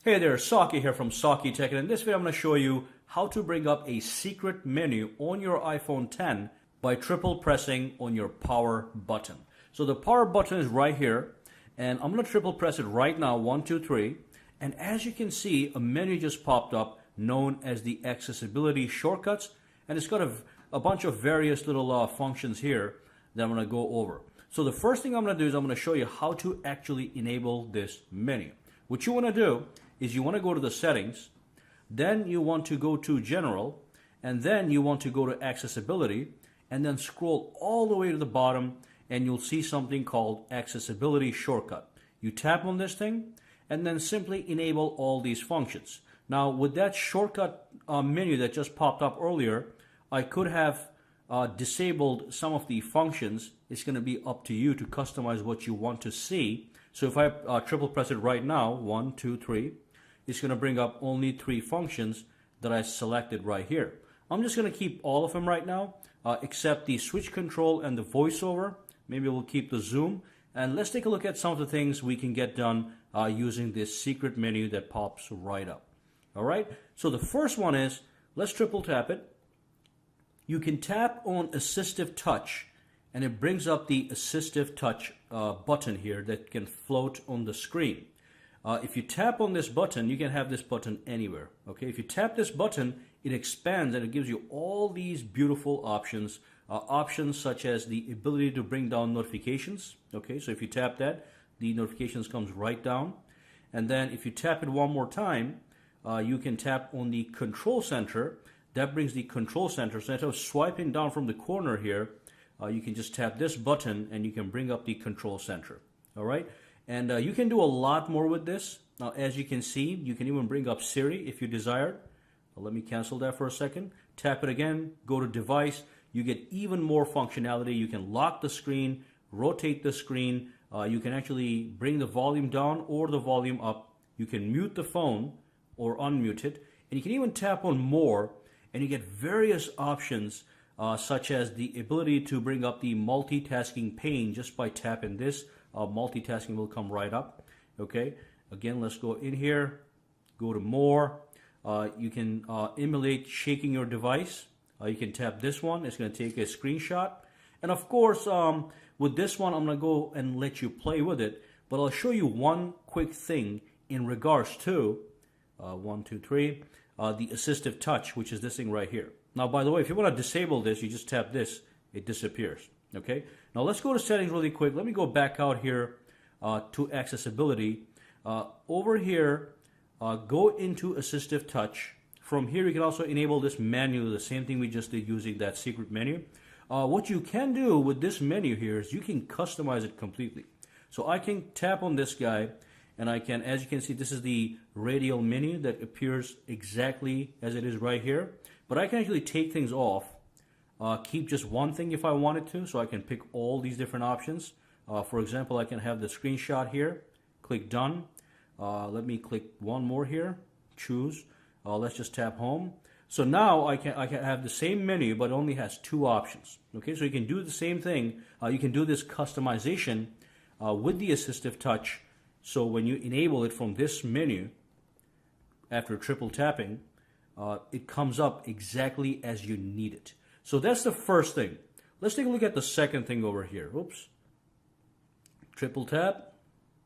Hey there, Saki here from Saki Tech, and in this video I'm going to show you how to bring up a secret menu on your iPhone 10 by triple pressing on your power button. So the power button is right here, and I'm going to triple press it right now, 1, 2, 3, and as you can see, a menu just popped up known as the accessibility shortcuts, and it's got a bunch of various little functions here that I'm going to go over. So the first thing I'm going to do is I'm going to show you how to actually enable this menu. What you want to do is you want to go to the settings, then you want to go to general, and then you want to go to accessibility, and then scroll all the way to the bottom and you'll see something called accessibility shortcut. You tap on this thing and then simply enable all these functions. Now with that shortcut menu that just popped up earlier, I could have disabled some of the functions. It's going to be up to you to customize what you want to see. So if I triple press it right now, 1, 2, 3, it's going to bring up only 3 functions that I selected right here. I'm just going to keep all of them right now, except the switch control and the voiceover. Maybe we'll keep the zoom. And let's take a look at some of the things we can get done using this secret menu that pops right up. All right, so the first one is, let's triple tap it. You can tap on assistive touch, and it brings up the assistive touch button here that can float on the screen. If you tap on this button, you can have this button anywhere. Okay, if you tap this button, it expands and it gives you all these beautiful options. Options such as the ability to bring down notifications. Okay, so if you tap that, the notifications comes right down. And then if you tap it one more time, you can tap on the control center. That brings the control center. So instead of swiping down from the corner here, you can just tap this button and you can bring up the control center. All right. And you can do a lot more with this. Now, as you can see, you can even bring up Siri if you desire. Let me cancel that for a second. Tap it again, go to device. You get even more functionality. You can lock the screen, rotate the screen. You can actually bring the volume down or the volume up. You can mute the phone or unmute it. And you can even tap on more, and you get various options such as the ability to bring up the multitasking pane just by tapping this. Multitasking will come right up. Okay, again, let's go in here, go to more. You can emulate shaking your device. You can tap this one. It's going to take a screenshot. And of course, with this one, I'm going to go and let you play with it. But I'll show you one quick thing in regards to 1, 2, 3, the assistive touch, which is this thing right here. Now, by the way, if you want to disable this, you just tap this. It disappears. Okay. Now let's go to settings really quick. Let me go back out here to accessibility. Over here, go into assistive touch. From here, you can also enable this menu, the same thing we just did using that secret menu. What you can do with this menu here is you can customize it completely. So I can tap on this guy, and I can, as you can see, this is the radial menu that appears exactly as it is right here. But I can actually take things off. Keep just one thing if I wanted to, so I can pick all these different options. For example, I can have the screenshot here, click done. Let me click one more here, choose. Let's just tap home. So now I can have the same menu, but it only has 2 options. Okay, so you can do the same thing. You can do this customization with the assistive touch. So when you enable it from this menu, after triple tapping, it comes up exactly as you need it. So that's the first thing. Let's take a look at the second thing over here. Oops. Triple tap.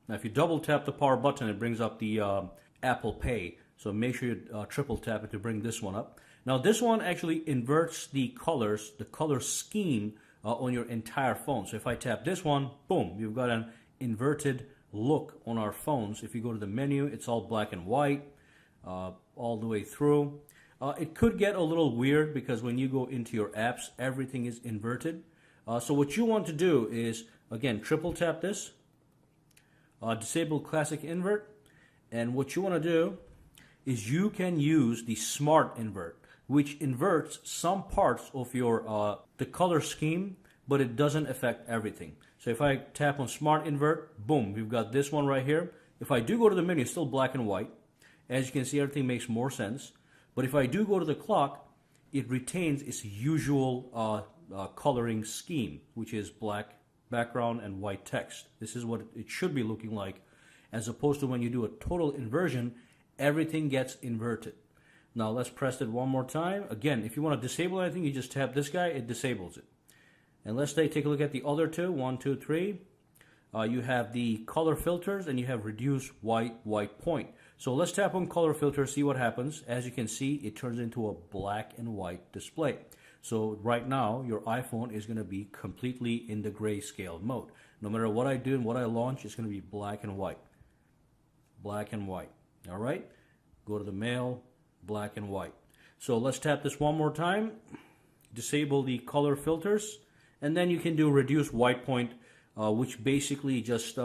Now if you double tap the power button, it brings up the Apple Pay. So make sure you triple tap it to bring this one up. Now this one actually inverts the colors, the color scheme on your entire phone. So if I tap this one, boom, you've got an inverted look on our phones. If you go to the menu, it's all black and white all the way through. It could get a little weird because when you go into your apps, everything is inverted. So what you want to do is, again, triple tap this, disable classic invert, and what you want to do is you can use the smart invert, which inverts some parts of your the color scheme, but it doesn't affect everything. So if I tap on smart invert, boom, we've got this one right here. If I do go to the menu, it's still black and white. As you can see, everything makes more sense. But if I do go to the clock, it retains its usual coloring scheme, which is black background and white text. This is what it should be looking like, as opposed to when you do a total inversion, everything gets inverted. Now let's press it one more time. Again, if you want to disable anything, you just tap this guy, it disables it. And let's take a look at the other two. 1, 2, 3. You have the color filters and you have reduce white point. So let's tap on color filter, see what happens. As you can see, it turns into a black and white display. So right now, your iPhone is going to be completely in the grayscale mode. No matter what I do and what I launch, it's going to be black and white. Black and white. All right? Go to the mail, black and white. So let's tap this one more time. Disable the color filters. And then you can do reduce white point, which basically just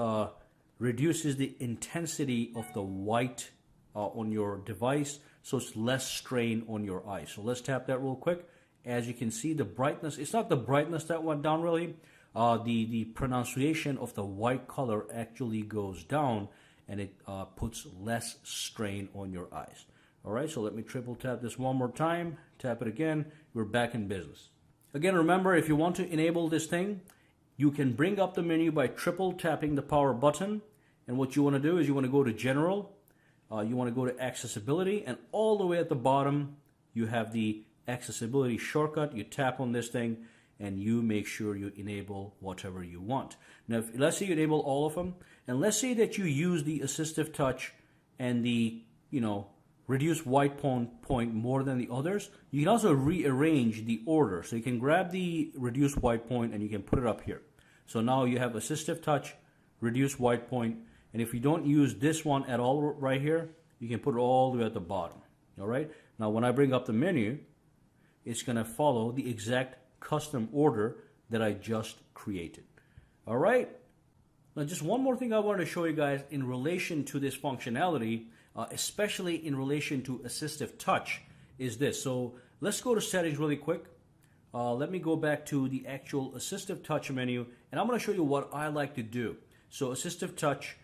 reduces the intensity of the white on your device, so it's less strain on your eyes. So let's tap that real quick. As you can see, the brightness, it's not the brightness that went down really. The pronunciation of the white color actually goes down, and it puts less strain on your eyes. All right, so let me triple tap this one more time. Tap it again. We're back in business. Again, remember, if you want to enable this thing, you can bring up the menu by triple tapping the power button. And what you want to do is you want to go to General, you want to go to Accessibility, and all the way at the bottom, you have the Accessibility shortcut. You tap on this thing, and you make sure you enable whatever you want. Now, let's say you enable all of them, and let's say that you use the Assistive Touch and the, reduce white point more than the others. You can also rearrange the order. So you can grab the reduce white point and you can put it up here. So now you have Assistive Touch, reduce white point, and if you don't use this one at all right here, you can put it all the way at the bottom. All right. Now when I bring up the menu, it's going to follow the exact custom order that I just created. All right. Now just one more thing I wanted to show you guys in relation to this functionality, especially in relation to Assistive Touch, is this. So let's go to settings really quick. Let me go back to the actual Assistive Touch menu, and I'm going to show you what I like to do. So Assistive Touch,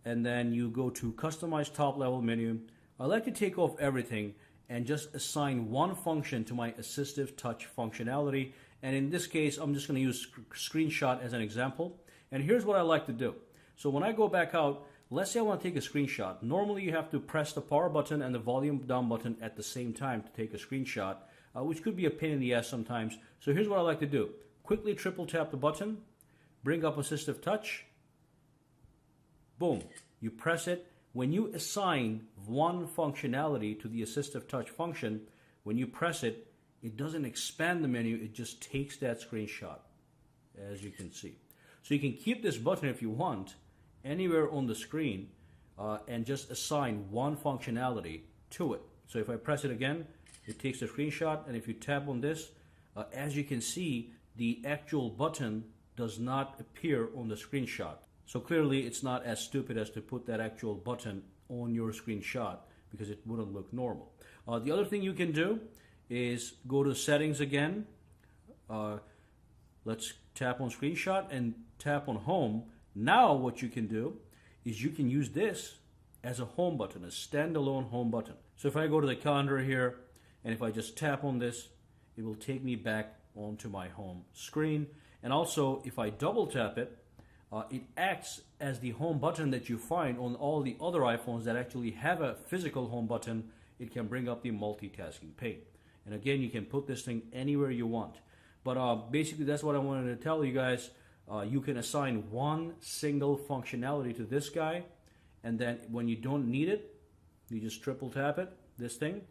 and then you go to Customize Top Level menu. I like to take off everything and just assign one function to my Assistive Touch functionality. And in this case, I'm just going to use screenshot as an example. And here's what I like to do. So when I go back out, let's say I want to take a screenshot. Normally you have to press the power button and the volume down button at the same time to take a screenshot, which could be a pain in the ass sometimes. So here's what I like to do. Quickly triple tap the button, bring up Assistive Touch, boom, you press it. When you assign one functionality to the Assistive Touch function, when you press it, it doesn't expand the menu, it just takes that screenshot, as you can see. So you can keep this button if you want anywhere on the screen and just assign one functionality to it. So if I press it again, it takes the screenshot, and if you tap on this, as you can see, the actual button does not appear on the screenshot. So clearly it's not as stupid as to put that actual button on your screenshot, because it wouldn't look normal. The other thing you can do is go to settings again. Let's tap on screenshot and tap on home. Now what you can do is you can use this as a home button, a standalone home button. So if I go to the calendar here, and if I just tap on this, it will take me back onto my home screen. And also if I double tap it, it acts as the home button that you find on all the other iPhones that actually have a physical home button. It can bring up the multitasking pane. And again, you can put this thing anywhere you want. But basically that's what I wanted to tell you guys. You can assign one single functionality to this guy, and then when you don't need it, you just triple tap it, this thing,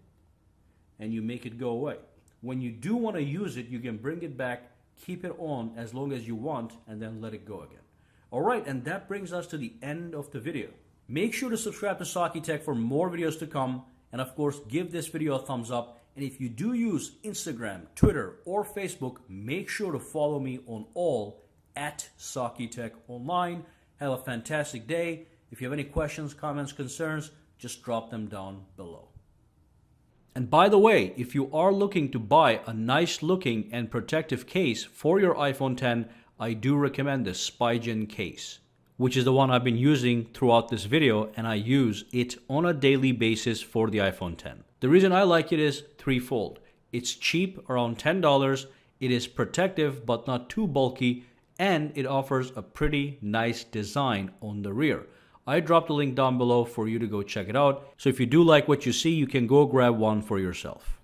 and you make it go away. When you do want to use it, you can bring it back, keep it on as long as you want, and then let it go again. Alright, and that brings us to the end of the video. Make sure to subscribe to Saki Tech for more videos to come, and of course give this video a thumbs up. And if you do use Instagram, Twitter, or Facebook, make sure to follow me on all at Saki Tech Online. Have a fantastic day. If you have any questions, comments, concerns, just drop them down below. And by the way, if you are looking to buy a nice looking and protective case for your iPhone X, I do recommend this SpyGen case, which is the one I've been using throughout this video, and I use it on a daily basis for the iPhone X. The reason I like it is threefold. It's cheap, around $10. It is protective but not too bulky, and it offers a pretty nice design on the rear. I dropped the link down below for you to go check it out. So if you do like what you see, you can go grab one for yourself.